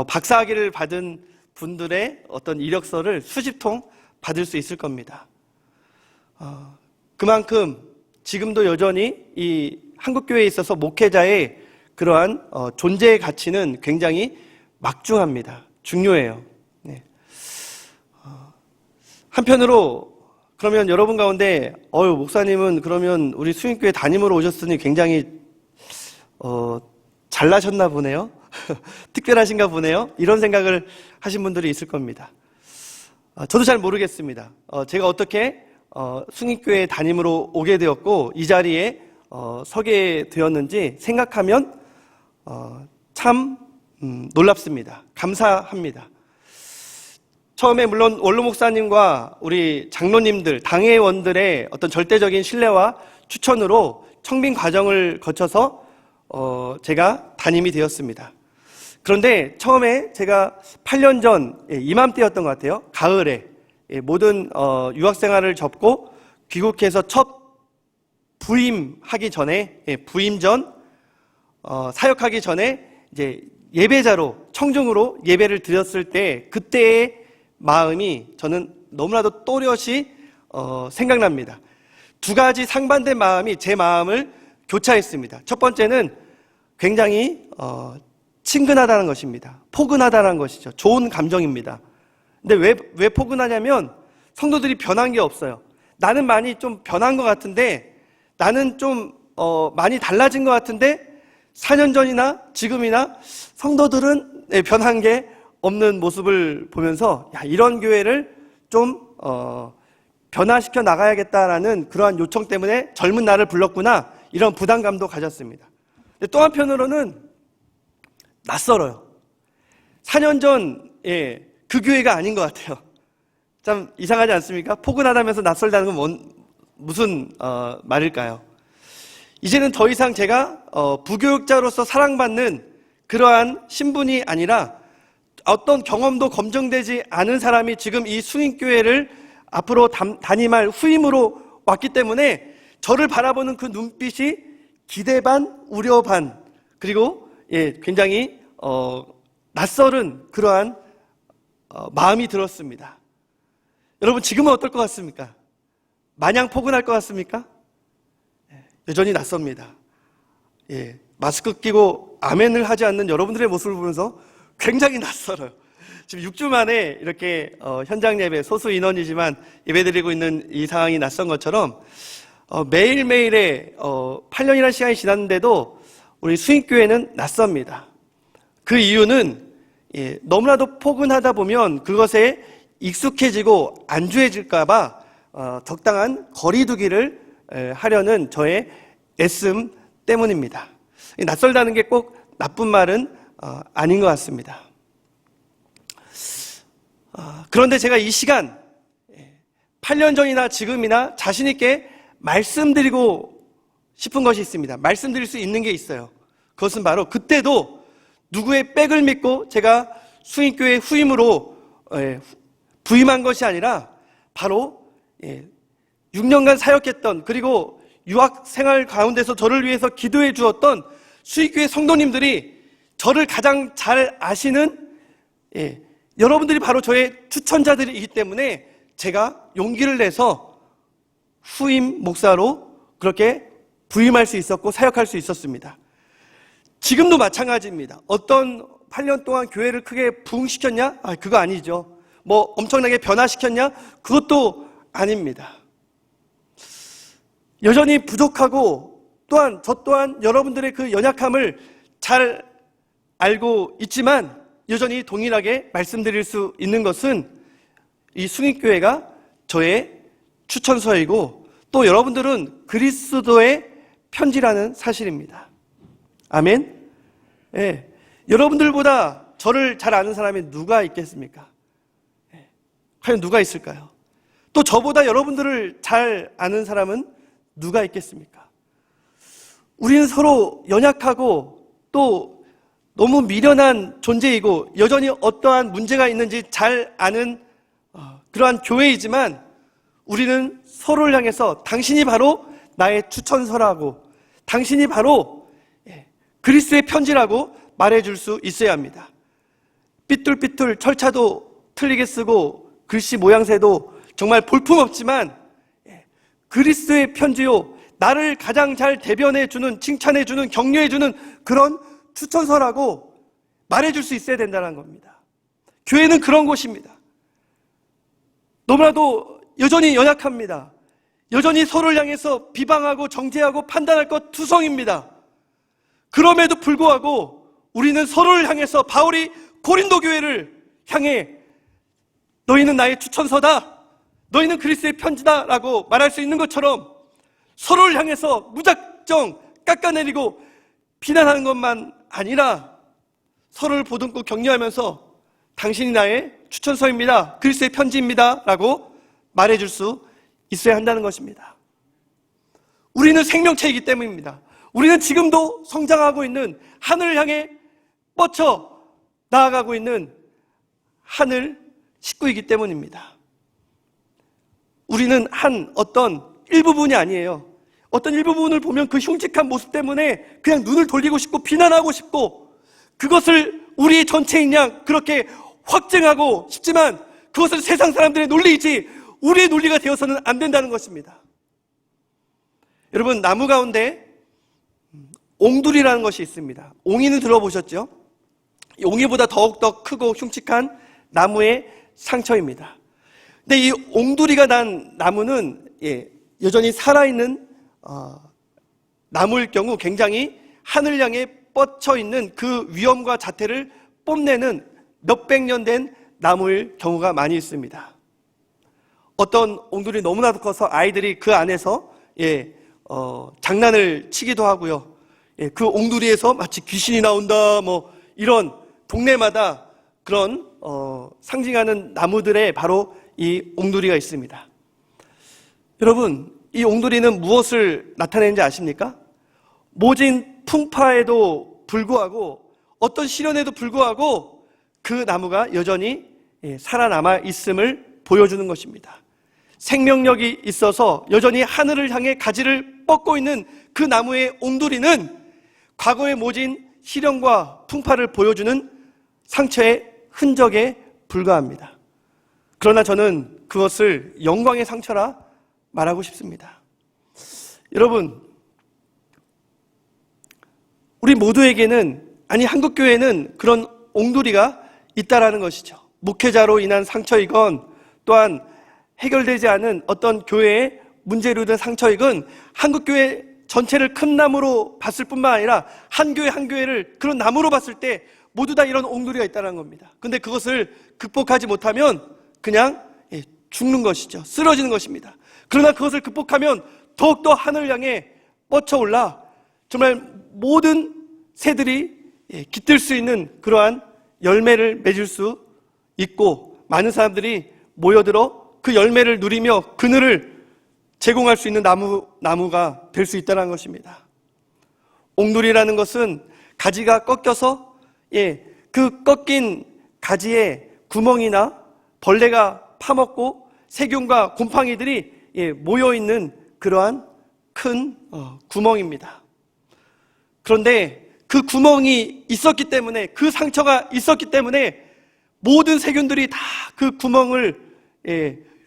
박사학위를 받은 분들의 어떤 이력서를 수십 통 받을 수 있을 겁니다. 그만큼 지금도 여전히 이 한국교회에 있어서 목회자의 그러한 존재의 가치는 굉장히 막중합니다. 중요해요. 네. 한편으로 그러면 여러분 가운데 목사님은 그러면 우리 수인교회 담임으로 오셨으니 굉장히 잘나셨나 보네요. 특별하신가 보네요. 이런 생각을 하신 분들이 있을 겁니다. 저도 잘 모르겠습니다. 제가 어떻게 숭익교회 담임으로 오게 되었고 이 자리에 서게 되었는지 생각하면 참 놀랍습니다. 감사합니다. 처음에 물론 원로 목사님과 우리 장로님들, 당회원들의 어떤 절대적인 신뢰와 추천으로 청빙 과정을 거쳐서 제가 담임이 되었습니다. 그런데 처음에 제가 8년 전 이맘때였던 것 같아요. 가을에 모든 유학생활을 접고 귀국해서 첫 부임하기 전에 부임 전 사역하기 전에 이제 예배자로 청중으로 예배를 드렸을 때 그때의 마음이 저는 너무나도 또렷이 생각납니다. 두 가지 상반된 마음이 제 마음을 교차했습니다. 첫 번째는 굉장히 친근하다는 것입니다. 포근하다는 것이죠. 좋은 감정입니다. 근데 왜 포근하냐면 성도들이 변한 게 없어요. 나는 많이 좀 변한 것 같은데 나는 좀 많이 달라진 것 같은데 4년 전이나 지금이나 성도들은 변한 게 없는 모습을 보면서 이런 교회를 좀 변화시켜 나가야겠다라는 그러한 요청 때문에 젊은 나를 불렀구나, 이런 부담감도 가졌습니다. 근데 또 한편으로는 낯설어요. 4년 전 그 교회가 아닌 것 같아요. 참 이상하지 않습니까? 포근하다면서 낯설다는 건 무슨 말일까요? 이제는 더 이상 제가 부교육자로서 사랑받는 그러한 신분이 아니라 어떤 경험도 검증되지 않은 사람이 지금 이 숭인교회를 앞으로 담임할 후임으로 왔기 때문에 저를 바라보는 그 눈빛이 기대 반, 우려 반, 그리고 굉장히 낯설은 그러한 마음이 들었습니다. 여러분, 지금은 어떨 것 같습니까? 마냥 포근할 것 같습니까? 여전히 낯섭니다. 마스크 끼고 아멘을 하지 않는 여러분들의 모습을 보면서 굉장히 낯설어요. 지금 6주 만에 이렇게 현장 예배, 소수 인원이지만 예배드리고 있는 이 상황이 낯선 것처럼 매일매일의 8년이라는 시간이 지났는데도 우리 수인교회는 낯섭니다. 그 이유는 너무나도 포근하다 보면 그것에 익숙해지고 안주해질까 봐 적당한 거리두기를 하려는 저의 애씀 때문입니다. 낯설다는 게 꼭 나쁜 말은 아닌 것 같습니다. 그런데 제가 이 시간 8년 전이나 지금이나 자신 있게 말씀드리고 싶은 것이 있습니다. 말씀드릴 수 있는 게 있어요. 그것은 바로 그때도 누구의 백을 믿고 제가 수인교회 후임으로 부임한 것이 아니라 바로 6년간 사역했던, 그리고 유학생활 가운데서 저를 위해서 기도해 주었던 수인교회 성도님들이 저를 가장 잘 아시는 여러분들이 바로 저의 추천자들이기 때문에 제가 용기를 내서 후임 목사로 그렇게 부임할 수 있었고 사역할 수 있었습니다. 지금도 마찬가지입니다. 어떤 8년 동안 교회를 크게 부흥시켰냐? 그거 아니죠. 뭐 엄청나게 변화시켰냐? 그것도 아닙니다. 여전히 부족하고 또한 저 또한 여러분들의 그 연약함을 잘 알고 있지만 여전히 동일하게 말씀드릴 수 있는 것은 이 숭인교회가 저의 추천서이고 또 여러분들은 그리스도의 편지라는 사실입니다. 아멘? 여러분들보다 저를 잘 아는 사람이 누가 있겠습니까? 과연 누가 있을까요? 또 저보다 여러분들을 잘 아는 사람은 누가 있겠습니까? 우리는 서로 연약하고 또 너무 미련한 존재이고 여전히 어떠한 문제가 있는지 잘 아는 그러한 교회이지만 우리는 서로를 향해서 당신이 바로 나의 추천서라고, 당신이 바로 그리스도의 편지라고 말해줄 수 있어야 합니다. 삐뚤삐뚤 철자도 틀리게 쓰고 글씨 모양새도 정말 볼품없지만 그리스도의 편지요, 나를 가장 잘 대변해주는, 칭찬해주는, 격려해주는 그런 추천서라고 말해줄 수 있어야 된다는 겁니다. 교회는 그런 곳입니다. 너무나도 여전히 연약합니다. 여전히 서로를 향해서 비방하고 정죄하고 판단할 것 투성입니다. 그럼에도 불구하고 우리는 서로를 향해서 바울이 고린도 교회를 향해 너희는 나의 추천서다, 너희는 그리스도의 편지다 라고 말할 수 있는 것처럼 서로를 향해서 무작정 깎아내리고 비난하는 것만 아니라 서로를 보듬고 격려하면서 당신이 나의 추천서입니다, 그리스도의 편지입니다 라고 말해줄 수 있어야 한다는 것입니다. 우리는 생명체이기 때문입니다. 우리는 지금도 성장하고 있는, 하늘을 향해 뻗쳐 나아가고 있는 하늘 식구이기 때문입니다. 우리는 어떤 일부분이 아니에요. 어떤 일부분을 보면 그 흉측한 모습 때문에 그냥 눈을 돌리고 싶고 비난하고 싶고 그것을 우리 전체인 양 그렇게 확증하고 싶지만 그것은 세상 사람들의 논리이지 우리의 논리가 되어서는 안 된다는 것입니다. 여러분, 나무 가운데 옹두리라는 것이 있습니다. 옹이는 들어보셨죠? 옹이보다 더욱더 크고 흉측한 나무의 상처입니다. 근데 이 옹두리가 난 나무는 여전히 살아있는 나무일 경우 굉장히 하늘 향해 뻗쳐 있는 그 위엄과 자태를 뽐내는 몇백 년 된 나무일 경우가 많이 있습니다. 어떤 옹돌이 너무나도 커서 아이들이 그 안에서 장난을 치기도 하고요. 그 옹돌이에서 마치 귀신이 나온다 뭐 이런 동네마다 그런 상징하는 나무들에 바로 이 옹돌이가 있습니다. 여러분, 이 옹돌이는 무엇을 나타내는지 아십니까? 모진 풍파에도 불구하고 어떤 시련에도 불구하고 그 나무가 여전히 살아남아 있음을 보여주는 것입니다. 생명력이 있어서 여전히 하늘을 향해 가지를 뻗고 있는 그 나무의 옹돌이는 과거의 모진 시련과 풍파를 보여주는 상처의 흔적에 불과합니다. 그러나 저는 그것을 영광의 상처라 말하고 싶습니다. 여러분, 우리 모두에게는, 아니 한국교회는 그런 옹돌이가 있다라는 것이죠. 목회자로 인한 상처이건 또한 해결되지 않은 어떤 교회의 문제로 된 상처이건 한국교회 전체를 큰 나무로 봤을 뿐만 아니라 한 교회 한 교회를 그런 나무로 봤을 때 모두 다 이런 옹돌이가 있다는 겁니다. 근데 그것을 극복하지 못하면 그냥 죽는 것이죠. 쓰러지는 것입니다. 그러나 그것을 극복하면 더욱더 하늘을 향해 뻗쳐올라 정말 모든 새들이 깃들 수 있는 그러한 열매를 맺을 수 있고 많은 사람들이 모여들어 그 열매를 누리며 그늘을 제공할 수 있는 나무가 될 수 있다는 것입니다. 옹돌이라는 것은 가지가 꺾여서 그 꺾인 가지에 구멍이나 벌레가 파먹고 세균과 곰팡이들이 모여있는 그러한 큰 구멍입니다. 그런데 그 구멍이 있었기 때문에, 그 상처가 있었기 때문에 모든 세균들이 다 그 구멍을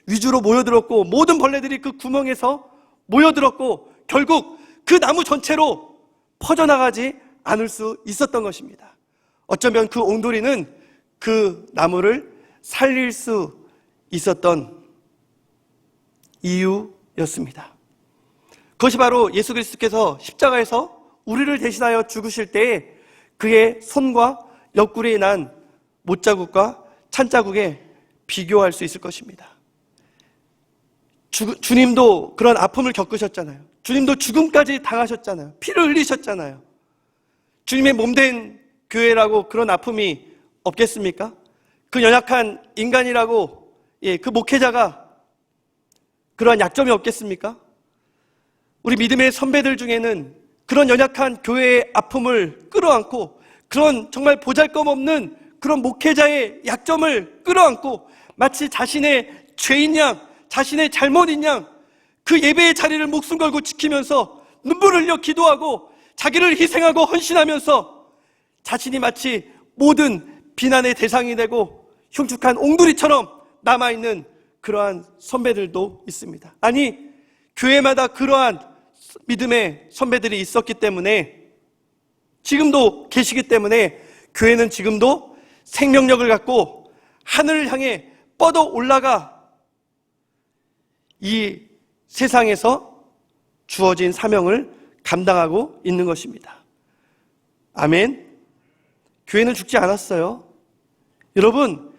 위주로 모여들었고 모든 벌레들이 그 구멍에서 모여들었고 결국 그 나무 전체로 퍼져나가지 않을 수 있었던 것입니다. 어쩌면 그 옹돌이는 그 나무를 살릴 수 있었던 이유였습니다. 그것이 바로 예수 그리스도께서 십자가에서 우리를 대신하여 죽으실 때에 그의 손과 옆구리에 난 못자국과 찬자국에 비교할 수 있을 것입니다. 주님도 그런 아픔을 겪으셨잖아요. 주님도 죽음까지 당하셨잖아요. 피를 흘리셨잖아요. 주님의 몸된 교회라고 그런 아픔이 없겠습니까? 그 연약한 인간이라고 그 목회자가 그러한 약점이 없겠습니까? 우리 믿음의 선배들 중에는 그런 연약한 교회의 아픔을 끌어안고 그런 정말 보잘것없는 그런 목회자의 약점을 끌어안고 마치 자신의 죄인 양, 자신의 잘못인 양 그 예배의 자리를 목숨 걸고 지키면서 눈물을 흘려 기도하고 자기를 희생하고 헌신하면서 자신이 마치 모든 비난의 대상이 되고 흉측한 옹돌이처럼 남아있는 그러한 선배들도 있습니다. 아니, 교회마다 그러한 믿음의 선배들이 있었기 때문에 지금도 계시기 때문에 교회는 지금도 생명력을 갖고 하늘을 향해 뻗어 올라가 이 세상에서 주어진 사명을 감당하고 있는 것입니다. 아멘. 교회는 죽지 않았어요. 여러분,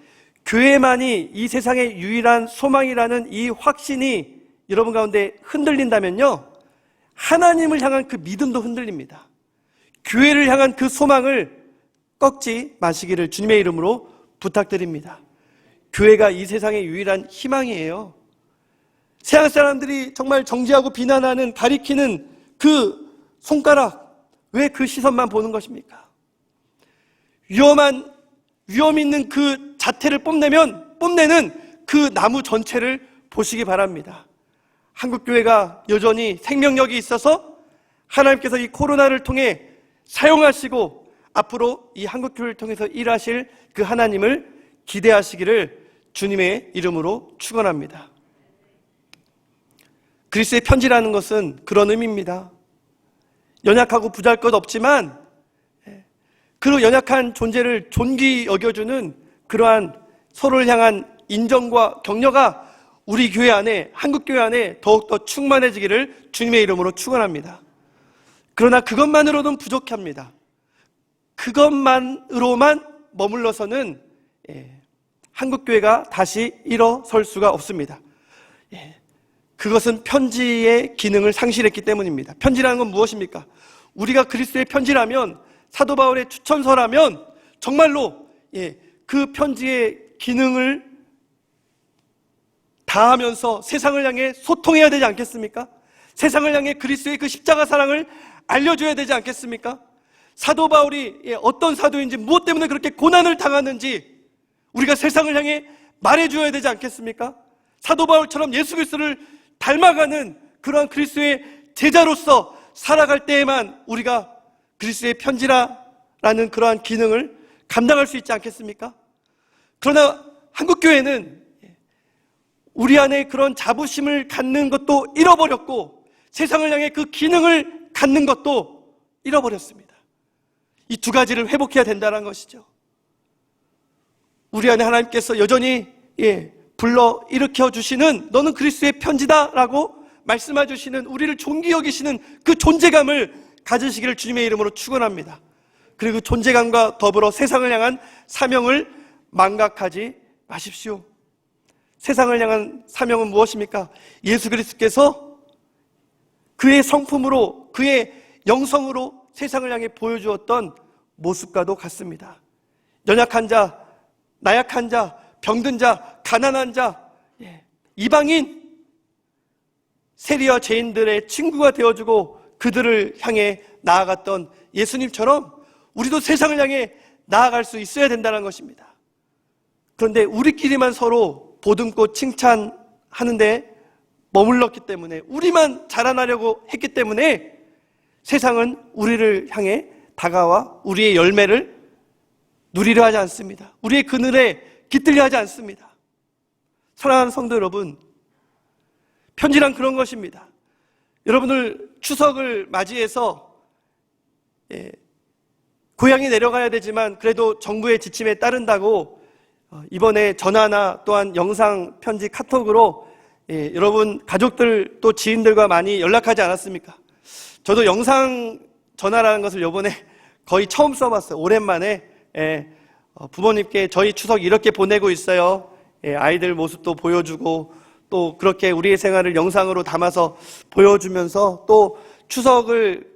교회만이 이 세상의 유일한 소망이라는 이 확신이 여러분 가운데 흔들린다면요, 하나님을 향한 그 믿음도 흔들립니다. 교회를 향한 그 소망을 꺾지 마시기를 주님의 이름으로 부탁드립니다. 교회가 이 세상의 유일한 희망이에요. 세상 사람들이 정말 정죄하고 비난하는, 가리키는 그 손가락, 왜 그 시선만 보는 것입니까? 위험 있는 그 자태를 뽐내는 그 나무 전체를 보시기 바랍니다. 한국교회가 여전히 생명력이 있어서 하나님께서 이 코로나를 통해 사용하시고 앞으로 이 한국교회를 통해서 일하실 그 하나님을 기대하시기를 주님의 이름으로 축원합니다. 그리스도의 편지라는 것은 그런 의미입니다. 연약하고 부잘것없지만 그 연약한 존재를 존귀 여겨주는 그러한 서로를 향한 인정과 격려가 우리 교회 안에, 한국교회 안에 더욱더 충만해지기를 주님의 이름으로 축원합니다. 그러나 그것만으로는 부족합니다. 그것만으로만 머물러서는 한국교회가 다시 일어설 수가 없습니다. 그것은 편지의 기능을 상실했기 때문입니다. 편지라는 건 무엇입니까? 우리가 그리스도의 편지라면, 사도 바울의 추천서라면 정말로 그 편지의 기능을 다하면서 세상을 향해 소통해야 되지 않겠습니까? 세상을 향해 그리스도의 그 십자가 사랑을 알려줘야 되지 않겠습니까? 사도 바울이 어떤 사도인지, 무엇 때문에 그렇게 고난을 당하는지 우리가 세상을 향해 말해줘야 되지 않겠습니까? 사도 바울처럼 예수 그리스도를 닮아가는 그러한 그리스도의 제자로서 살아갈 때에만 우리가 그리스도의 편지라는 그러한 기능을 감당할 수 있지 않겠습니까? 그러나 한국교회는 우리 안에 그런 자부심을 갖는 것도 잃어버렸고, 세상을 향해 그 기능을 갖는 것도 잃어버렸습니다. 이 두 가지를 회복해야 된다는 것이죠. 우리 안에 하나님께서 여전히 불러 일으켜 주시는, 너는 그리스도의 편지다라고 말씀해 주시는, 우리를 존귀 여기시는 그 존재감을 가지시기를 주님의 이름으로 축원합니다. 그리고 그 존재감과 더불어 세상을 향한 사명을 망각하지 마십시오. 세상을 향한 사명은 무엇입니까? 예수 그리스도께서 그의 성품으로, 그의 영성으로 세상을 향해 보여주었던 모습과도 같습니다. 연약한 자, 나약한 자, 병든 자, 가난한 자, 이방인, 세리와 죄인들의 친구가 되어주고 그들을 향해 나아갔던 예수님처럼 우리도 세상을 향해 나아갈 수 있어야 된다는 것입니다. 그런데 우리끼리만 서로 보듬고 칭찬하는데 머물렀기 때문에, 우리만 자라나려고 했기 때문에 세상은 우리를 향해 다가와 우리의 열매를 누리려 하지 않습니다. 우리의 그늘에 깃들려 하지 않습니다. 사랑하는 성도 여러분, 편지란 그런 것입니다. 여러분들 추석을 맞이해서 고향에 내려가야 되지만 그래도 정부의 지침에 따른다고 이번에 전화나 또한 영상 편지 카톡으로 여러분 가족들 또 지인들과 많이 연락하지 않았습니까? 저도 영상 전화라는 것을 이번에 거의 처음 써봤어요. 오랜만에 부모님께 저희 추석 이렇게 보내고 있어요. 아이들 모습도 보여주고 또 그렇게 우리의 생활을 영상으로 담아서 보여주면서 또 추석을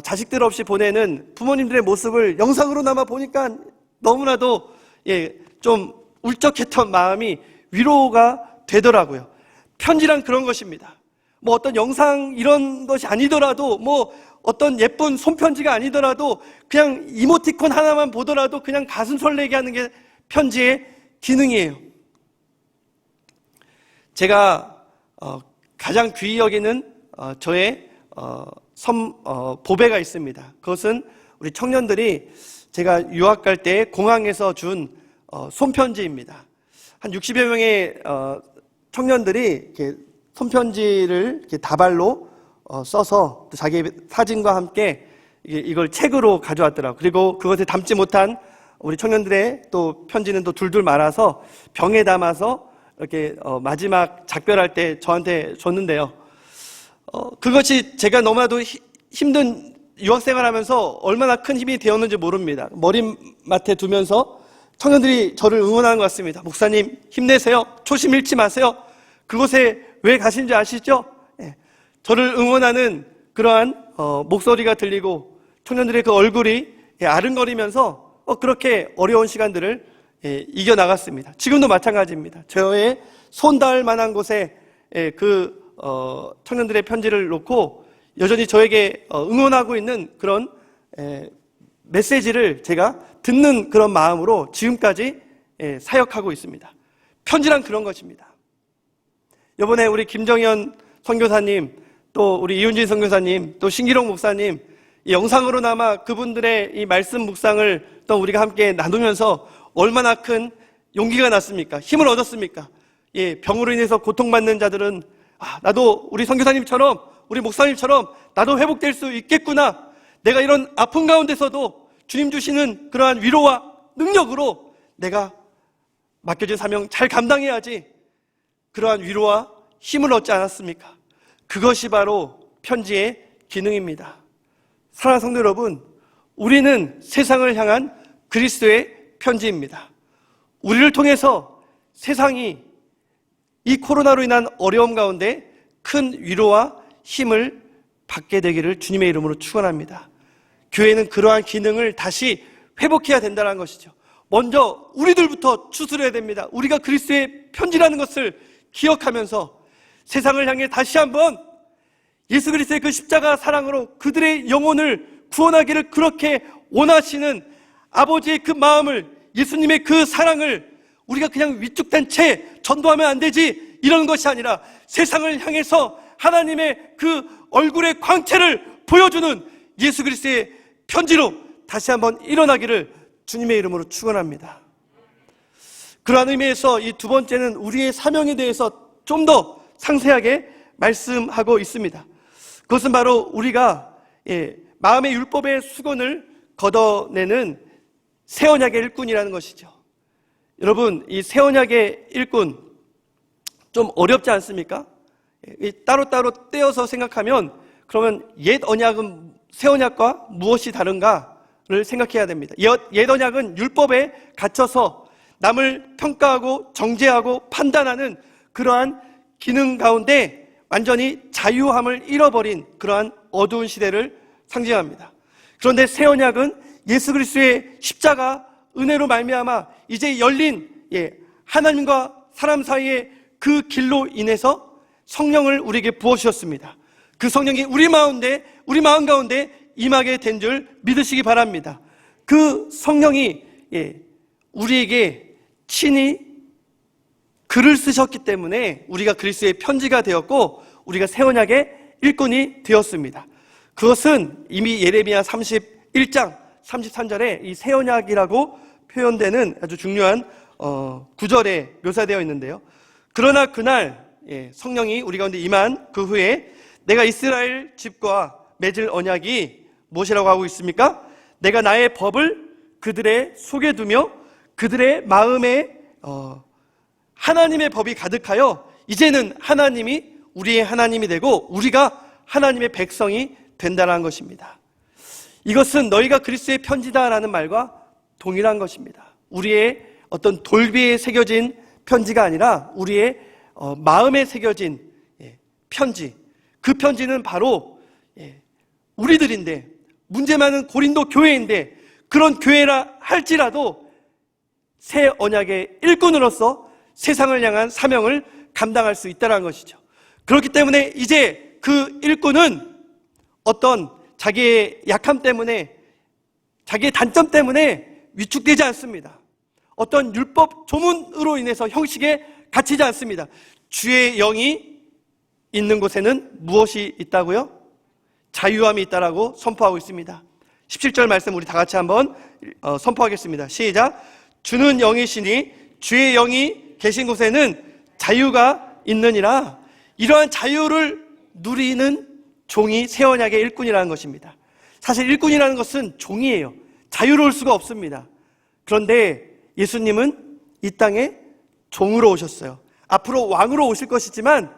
자식들 없이 보내는 부모님들의 모습을 영상으로나마 보니까 너무나도 좀 울적했던 마음이 위로가 되더라고요. 편지란 그런 것입니다. 뭐 어떤 영상 이런 것이 아니더라도, 뭐 어떤 예쁜 손편지가 아니더라도 그냥 이모티콘 하나만 보더라도 그냥 가슴 설레게 하는 게 편지의 기능이에요. 제가 가장 귀히 여기는 저의 보배가 있습니다. 그것은 우리 청년들이 제가 유학 갈 때 공항에서 준 손편지입니다. 한 60여 명의 청년들이 이렇게 손편지를 이렇게 다발로 써서 또 자기 사진과 함께 이걸 책으로 가져왔더라고요. 그리고 그것에 담지 못한 우리 청년들의 또 편지는 또 둘둘 말아서 병에 담아서 이렇게 마지막 작별할 때 저한테 줬는데요. 그것이 제가 너무나도 힘든 유학생활 하면서 얼마나 큰 힘이 되었는지 모릅니다. 머리맡에 두면서 청년들이 저를 응원하는 것 같습니다. 목사님 힘내세요. 초심 잃지 마세요. 그곳에 왜 가신지 아시죠? 저를 응원하는 그러한 목소리가 들리고 청년들의 그 얼굴이 아른거리면서 그렇게 어려운 시간들을 이겨나갔습니다. 지금도 마찬가지입니다. 저의 손 닿을 만한 곳에 그 청년들의 편지를 놓고 여전히 저에게 응원하고 있는 그런 메시지를 제가 듣는 그런 마음으로 지금까지 사역하고 있습니다. 편지란 그런 것입니다. 이번에 우리 김정현 선교사님, 또 우리 이윤진 선교사님, 또 신기록 목사님, 이 영상으로나마 그분들의 이 말씀 묵상을 또 우리가 함께 나누면서 얼마나 큰 용기가 났습니까? 힘을 얻었습니까? 병으로 인해서 고통받는 자들은 나도 우리 선교사님처럼, 우리 목사님처럼 나도 회복될 수 있겠구나. 내가 이런 아픔 가운데서도 주님 주시는 그러한 위로와 능력으로 내가 맡겨진 사명 잘 감당해야지. 그러한 위로와 힘을 얻지 않았습니까? 그것이 바로 편지의 기능입니다. 사랑하는 성도 여러분, 우리는 세상을 향한 그리스도의 편지입니다. 우리를 통해서 세상이 이 코로나로 인한 어려움 가운데 큰 위로와 힘을 받게 되기를 주님의 이름으로 축원합니다. 교회는 그러한 기능을 다시 회복해야 된다는 것이죠. 먼저 우리들부터 추스려야 됩니다. 우리가 그리스도의 편지라는 것을 기억하면서 세상을 향해 다시 한번 예수 그리스도의 그 십자가 사랑으로 그들의 영혼을 구원하기를 그렇게 원하시는 아버지의 그 마음을, 예수님의 그 사랑을 우리가 그냥 위축된 채 전도하면 안 되지, 이런 것이 아니라 세상을 향해서 하나님의 그 얼굴의 광채를 보여주는 예수 그리스도의 편지로 다시 한번 일어나기를 주님의 이름으로 축원합니다. 그러한 의미에서 이 두 번째는 우리의 사명에 대해서 좀 더 상세하게 말씀하고 있습니다. 그것은 바로 우리가 마음의 율법의 수건을 걷어내는 새 언약의 일꾼이라는 것이죠. 여러분, 이 새 언약의 일꾼 좀 어렵지 않습니까? 따로따로 떼어서 생각하면 그러면 옛 언약은 새 언약과 무엇이 다른가를 생각해야 됩니다. 옛 언약은 율법에 갇혀서 남을 평가하고 정죄하고 판단하는 그러한 기능 가운데 완전히 자유함을 잃어버린 그러한 어두운 시대를 상징합니다. 그런데 새 언약은 예수 그리스도의 십자가 은혜로 말미암아 이제 열린 하나님과 사람 사이의 그 길로 인해서 성령을 우리에게 부어주셨습니다. 그 성령이 우리 마음 가운데 임하게 된 줄 믿으시기 바랍니다. 그 성령이 우리에게 친히 글을 쓰셨기 때문에 우리가 그리스도의 편지가 되었고 우리가 새 언약의 일꾼이 되었습니다. 그것은 이미 예레미야 31장 33절에 이 새 언약이라고 표현되는 아주 중요한 구절에 묘사되어 있는데요. 그러나 그날 성령이 우리 가운데 임한 그 후에 내가 이스라엘 집과 맺을 언약이 무엇이라고 하고 있습니까? 내가 나의 법을 그들의 속에 두며 그들의 마음에 하나님의 법이 가득하여 이제는 하나님이 우리의 하나님이 되고 우리가 하나님의 백성이 된다는 것입니다. 이것은 너희가 그리스도의 편지다라는 말과 동일한 것입니다. 우리의 어떤 돌비에 새겨진 편지가 아니라 우리의 마음에 새겨진 편지. 그 편지는 바로 우리들인데, 문제 많은 고린도 교회인데, 그런 교회라 할지라도 새 언약의 일꾼으로서 세상을 향한 사명을 감당할 수 있다는 것이죠. 그렇기 때문에 이제 그 일꾼은 어떤 자기의 약함 때문에, 자기의 단점 때문에 위축되지 않습니다. 어떤 율법 조문으로 인해서 형식에 갇히지 않습니다. 주의 영이 있는 곳에는 무엇이 있다고요? 자유함이 있다라고 선포하고 있습니다. 17절 말씀 우리 다 같이 한번 선포하겠습니다. 시작. 주는 영이시니 주의 영이 계신 곳에는 자유가 있느니라. 이러한 자유를 누리는 종이 새 언약의 일꾼이라는 것입니다. 사실 일꾼이라는 것은 종이에요. 자유로울 수가 없습니다. 그런데 예수님은 이 땅에 종으로 오셨어요. 앞으로 왕으로 오실 것이지만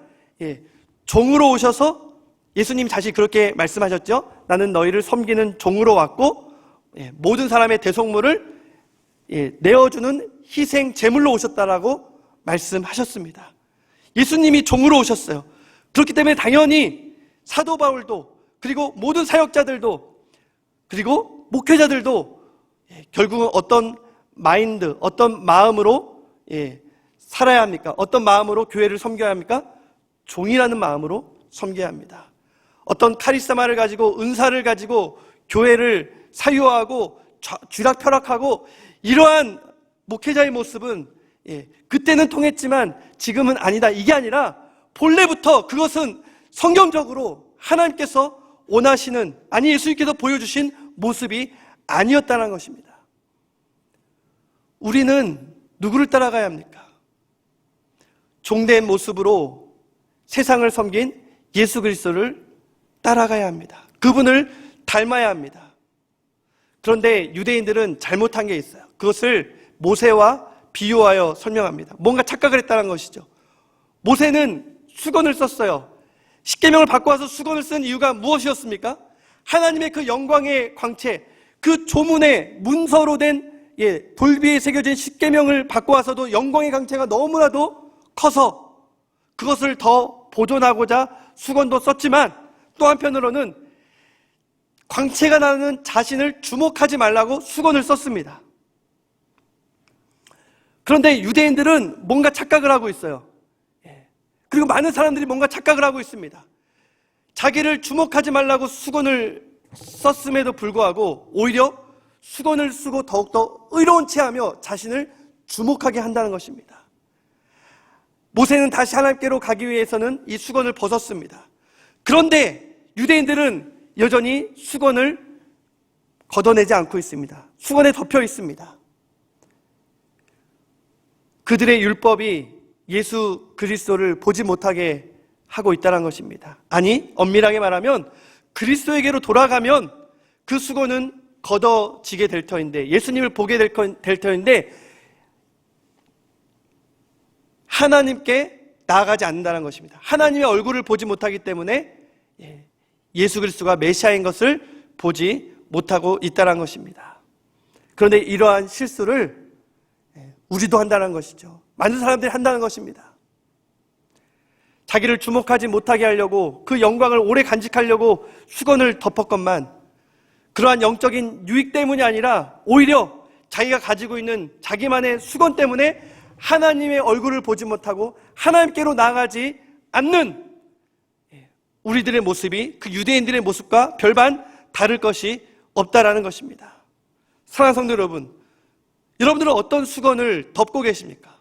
종으로 오셔서 예수님 다시 그렇게 말씀하셨죠. 나는 너희를 섬기는 종으로 왔고 모든 사람의 대속물을 내어주는 희생 제물로 오셨다라고 말씀하셨습니다. 예수님이 종으로 오셨어요. 그렇기 때문에 당연히 사도 바울도, 그리고 모든 사역자들도, 그리고 목회자들도 결국은 어떤 마인드, 어떤 마음으로 살아야 합니까? 어떤 마음으로 교회를 섬겨야 합니까? 종이라는 마음으로 섬겨야 합니다. 어떤 카리스마를 가지고, 은사를 가지고 교회를 사유하고 쥐락펴락하고 이러한 목회자의 모습은 그때는 통했지만 지금은 아니다, 이게 아니라 본래부터 그것은 성경적으로 하나님께서 원하시는, 아니 예수님께서 보여주신 모습이 아니었다는 것입니다. 우리는 누구를 따라가야 합니까? 종된 모습으로 세상을 섬긴 예수 그리스도를 따라가야 합니다. 그분을 닮아야 합니다. 그런데 유대인들은 잘못한 게 있어요. 그것을 모세와 비유하여 설명합니다. 뭔가 착각을 했다는 것이죠. 모세는 수건을 썼어요. 십계명을 받고 와서 수건을 쓴 이유가 무엇이었습니까? 하나님의 그 영광의 광채, 그 조문의 문서로 된 돌비에 새겨진 십계명을 받고 와서도 영광의 광채가 너무나도 커서 그것을 더 보존하고자 수건도 썼지만 또 한편으로는 광채가 나는 자신을 주목하지 말라고 수건을 썼습니다. 그런데 유대인들은 뭔가 착각을 하고 있어요. 그리고 많은 사람들이 뭔가 착각을 하고 있습니다. 자기를 주목하지 말라고 수건을 썼음에도 불구하고 오히려 수건을 쓰고 더욱더 의로운 체하며 자신을 주목하게 한다는 것입니다. 모세는 다시 하나님께로 가기 위해서는 이 수건을 벗었습니다. 그런데 유대인들은 여전히 수건을 걷어내지 않고 있습니다. 수건에 덮여 있습니다. 그들의 율법이 예수 그리스도를 보지 못하게 하고 있다는 것입니다. 아니, 엄밀하게 말하면 그리스도에게로 돌아가면 그 수건은 걷어지게 될 터인데, 예수님을 보게 될 터인데 하나님께 나아가지 않는다는 것입니다. 하나님의 얼굴을 보지 못하기 때문에 예수 그리스도가 메시아인 것을 보지 못하고 있다는 것입니다. 그런데 이러한 실수를 우리도 한다는 것이죠. 많은 사람들이 한다는 것입니다. 자기를 주목하지 못하게 하려고, 그 영광을 오래 간직하려고 수건을 덮었건만 그러한 영적인 유익 때문이 아니라 오히려 자기가 가지고 있는 자기만의 수건 때문에 하나님의 얼굴을 보지 못하고 하나님께로 나아가지 않는 우리들의 모습이 그 유대인들의 모습과 별반 다를 것이 없다라는 것입니다. 사랑하는 성도 여러분, 여러분들은 어떤 수건을 덮고 계십니까?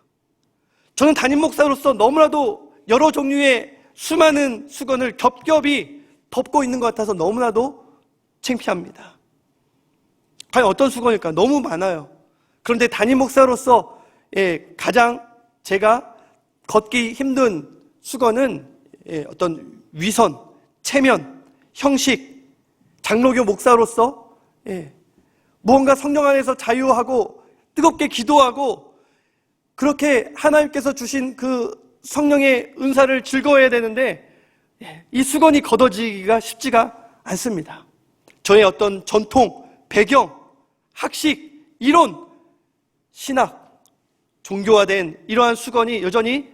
저는 담임 목사로서 너무나도 여러 종류의 수많은 수건을 겹겹이 덮고 있는 것 같아서 너무나도 창피합니다. 과연 어떤 수건일까? 너무 많아요. 그런데 담임 목사로서 가장 제가 걷기 힘든 수건은 어떤 위선, 체면, 형식, 장로교 목사로서 무언가 성령 안에서 자유하고 뜨겁게 기도하고 그렇게 하나님께서 주신 그 성령의 은사를 즐거워해야 되는데 이 수건이 걷어지기가 쉽지가 않습니다. 저의 어떤 전통, 배경, 학식, 이론, 신학, 종교화된 이러한 수건이 여전히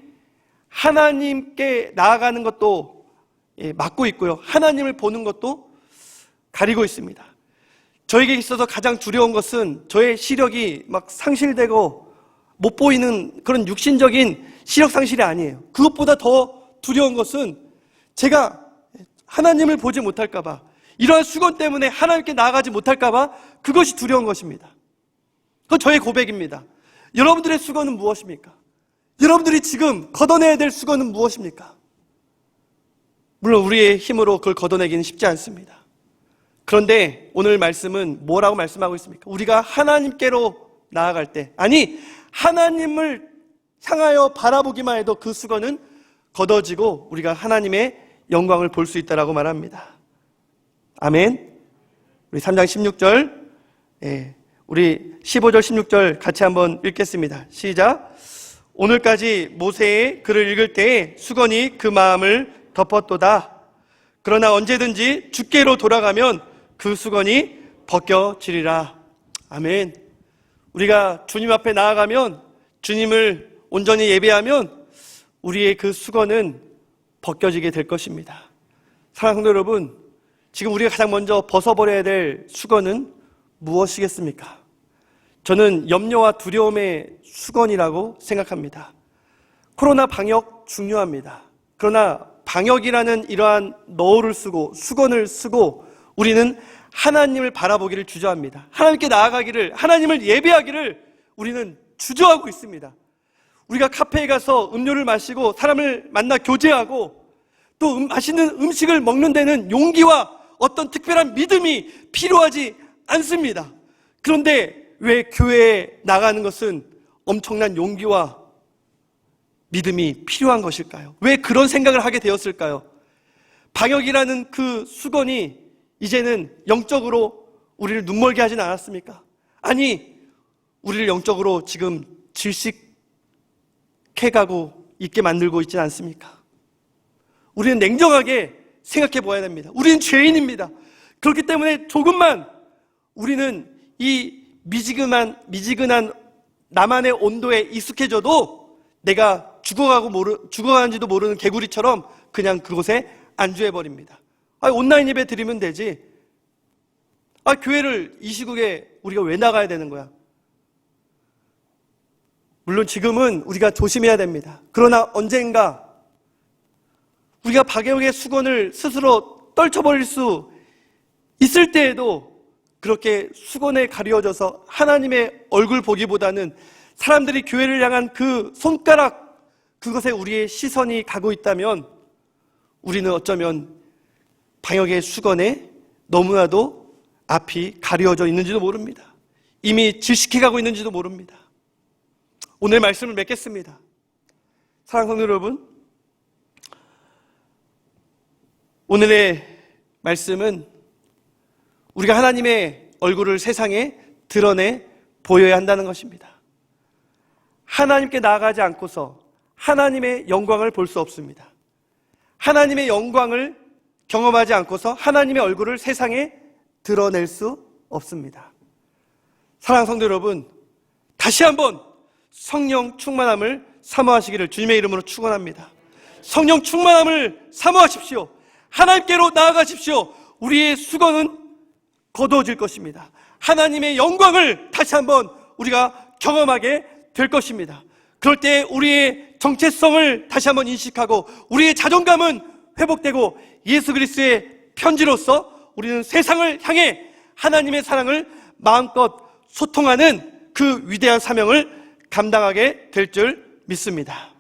하나님께 나아가는 것도 막고 있고요. 하나님을 보는 것도 가리고 있습니다. 저에게 있어서 가장 두려운 것은 저의 시력이 막 상실되고 못 보이는 그런 육신적인 시력 상실이 아니에요. 그것보다 더 두려운 것은 제가 하나님을 보지 못할까 봐, 이러한 수건 때문에 하나님께 나아가지 못할까 봐 그것이 두려운 것입니다. 그건 저의 고백입니다. 여러분들의 수건은 무엇입니까? 여러분들이 지금 걷어내야 될 수건은 무엇입니까? 물론 우리의 힘으로 그걸 걷어내기는 쉽지 않습니다. 그런데 오늘 말씀은 뭐라고 말씀하고 있습니까? 우리가 하나님께로 나아갈 때, 아니 하나님을 향하여 바라보기만 해도 그 수건은 걷어지고 우리가 하나님의 영광을 볼 수 있다라고 말합니다. 아멘. 우리 3장 16절, 우리 15절 16절 같이 한번 읽겠습니다. 시작. 오늘까지 모세의 글을 읽을 때에 수건이 그 마음을 덮었도다. 그러나 언제든지 주께로 돌아가면 그 수건이 벗겨지리라. 아멘. 우리가 주님 앞에 나아가면, 주님을 온전히 예배하면 우리의 그 수건은 벗겨지게 될 것입니다. 사랑하는 성도 여러분, 지금 우리가 가장 먼저 벗어버려야 될 수건은 무엇이겠습니까? 저는 염려와 두려움의 수건이라고 생각합니다. 코로나 방역 중요합니다. 그러나 방역이라는 이러한 너울을 쓰고 수건을 쓰고 우리는 하나님을 바라보기를 주저합니다. 하나님께 나아가기를, 하나님을 예배하기를 우리는 주저하고 있습니다. 우리가 카페에 가서 음료를 마시고 사람을 만나 교제하고 또 맛있는 음식을 먹는 데는 용기와 어떤 특별한 믿음이 필요하지 않습니다. 그런데 왜 교회에 나가는 것은 엄청난 용기와 믿음이 필요한 것일까요? 왜 그런 생각을 하게 되었을까요? 방역이라는 그 수건이 이제는 영적으로 우리를 눈멀게 하진 않았습니까? 아니, 우리를 영적으로 지금 질식해가고 있게 만들고 있지 않습니까? 우리는 냉정하게 생각해 보아야 됩니다. 우리는 죄인입니다. 그렇기 때문에 조금만 우리는 이 미지근한 나만의 온도에 익숙해져도 내가 죽어가는지도 모르는 개구리처럼 그냥 그곳에 안주해버립니다. 온라인 예배 드리면 되지. 교회를 이 시국에 우리가 왜 나가야 되는 거야? 물론 지금은 우리가 조심해야 됩니다. 그러나 언젠가 우리가 박애옥의 수건을 스스로 떨쳐버릴 수 있을 때에도 그렇게 수건에 가려져서 하나님의 얼굴 보기보다는 사람들이 교회를 향한 그 손가락, 그것에 우리의 시선이 가고 있다면 우리는 어쩌면 방역의 수건에 너무나도 앞이 가려져 있는지도 모릅니다. 이미 질식해가고 있는지도 모릅니다. 오늘 말씀을 맺겠습니다. 사랑하는 성도 여러분, 오늘의 말씀은 우리가 하나님의 얼굴을 세상에 드러내 보여야 한다는 것입니다. 하나님께 나아가지 않고서 하나님의 영광을 볼 수 없습니다. 하나님의 영광을 경험하지 않고서 하나님의 얼굴을 세상에 드러낼 수 없습니다. 사랑하는 성도 여러분, 다시 한번 성령 충만함을 사모하시기를 주님의 이름으로 축원합니다. 성령 충만함을 사모하십시오. 하나님께로 나아가십시오. 우리의 수건은 거두어질 것입니다. 하나님의 영광을 다시 한번 우리가 경험하게 될 것입니다. 그럴 때 우리의 정체성을 다시 한번 인식하고 우리의 자존감은 회복되고 예수 그리스도의 편지로서 우리는 세상을 향해 하나님의 사랑을 마음껏 소통하는 그 위대한 사명을 감당하게 될 줄 믿습니다.